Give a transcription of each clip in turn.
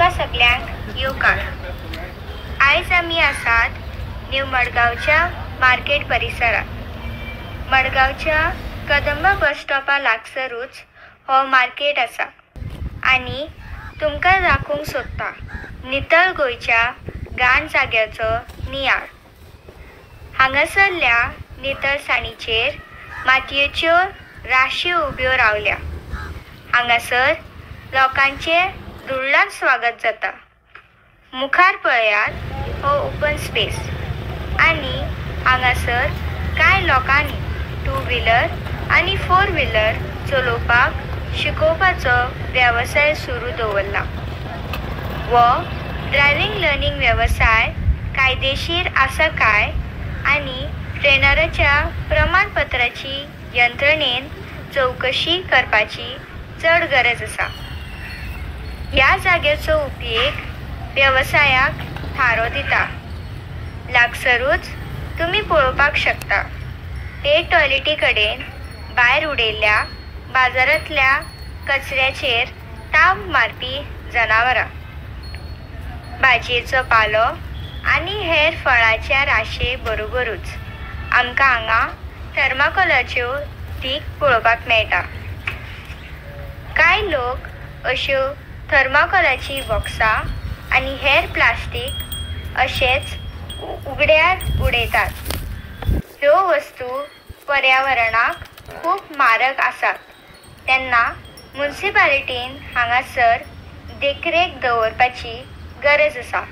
तुमकां सगळ्यांक येवकार। आयज आमी आसात न्यू मडगांवच्या मार्केट परिसरात। मडगांवच्या कदंबा बस स्टॉपा लागसरूच हो मार्केट आसा आनी तुमकां दाखोवंक सोदता नितळ गोंयच्या घाण जाग्याचो नियाळ। हांगासरल्या नितळसाणीचेर मातयेच्यो राशी उब्यो रावल्या। हांगासर लोकांचे धुळ्ळान स्वागत जाता। मुखार पळयात हो ओपन स्पेस आनी हांगासर कांय लोकांनी 2 व्हीलर आनी 4 व्हीलर चलोवपाक शिकोवपाचो वेवसाय सुरू दवरला। वो ड्रायव्हिंग लर्निंग वेवसाय कायदेशीर आसा काय आनी ट्रेनराच्या प्रमाणपत्राची यंत्रणेन चवकशी करपाची चड गरज आसा। ह्या जाग्याचो उपेग वेवसायाक थारो दिता। लागसरूच तुमी पळोवपाक शकता पेट टॉयलेटी कडेन भायर उडयल्ल्या बाजारांतल्या कचऱ्याचेर ताव मारपी जनावरां, भाजयेचो पालो आनी हेर फळाच्या राशे बरोबरूच आमकां हांगा थर्माकोलाच्यो तीग पळोवपाक मेळटा। कांय लोक अश्यो थर्माकोलाची बॉक्सां आनी हेर प्लास्टीक अशेंच उगड्यार उडयतात। ह्यो वस्तू पर्यावरणाक खूब मारक आसात तेन्ना म्युनिसिपालिटीन हांगासर देखरेख दवरपाची गरज आसा।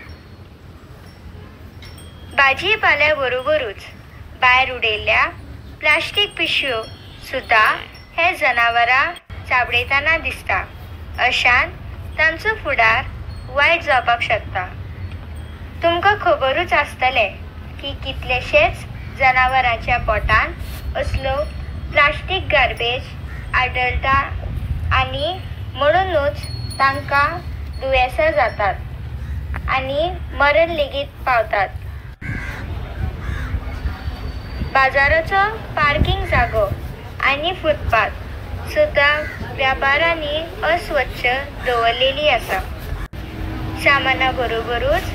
भाजी पाल्या बरोबरूच भायर उडयल्ल्या प्लास्टीक पिशव्यो सुद्दां हे जनावरां चाबडयतना दिसता। अशान तांचो फुडार वायट जावपाक शकता। तुमकां खबरूच आसतलें की कितलेशेच जनावरांच्या पोटान असलो प्लास्टीक गार्बेज आढळटा आनी म्हणूनच तांकां दुयेंसां जातात आनी मरण लेगीत पावतात। बाजाराचो पार्किंग जागो आनी फुटपाथ सुद्दां व्यापाऱ्यांनी अस्वच्छ दवरलेली आसा। सामाना बरोबरूच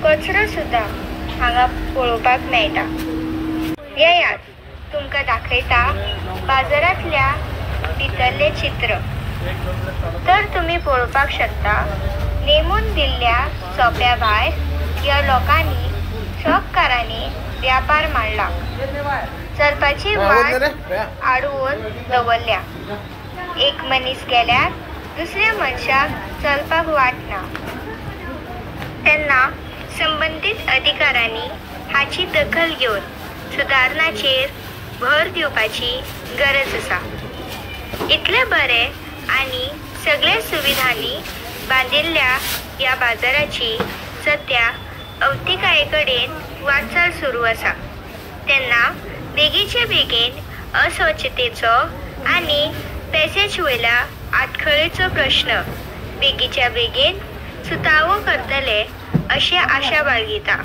कचरो सुद्दां हांगा पळोवपाक मेळटा। येयात तुमकां दाखयता बाजारांतल्या भितरलें चित्र। तर तुमी पळोवपाक शकता नेमून दिल्ल्या सोप्या भायर ह्या लोकांनी शॉपकारांनी व्यापार मांडला। चलपाची वाट आडवून दवरल्या। एक मनीस गेल्यार दुसऱ्या मनशाक चलपाक वाट ना तेन्ना संबंधीत अधिकाऱ्यांनी हाची दखल घेवन सुदारणाचेर भर दिवपाची गरज आसा। इतले बरे आनी सगळे सुविधांनी बांदिल्ल्या ह्या बाजाराची सध्या अवतिकाये कडेन वाटचाल सुरू आसा तेन्ना बेगीचे बेगीन अस्वच्छतेचो आनी पॅसेज वयल्या आडखळीचो प्रश्न बेगीच्या बेगीन सुटावो करतले अशी आशा बाळगिता।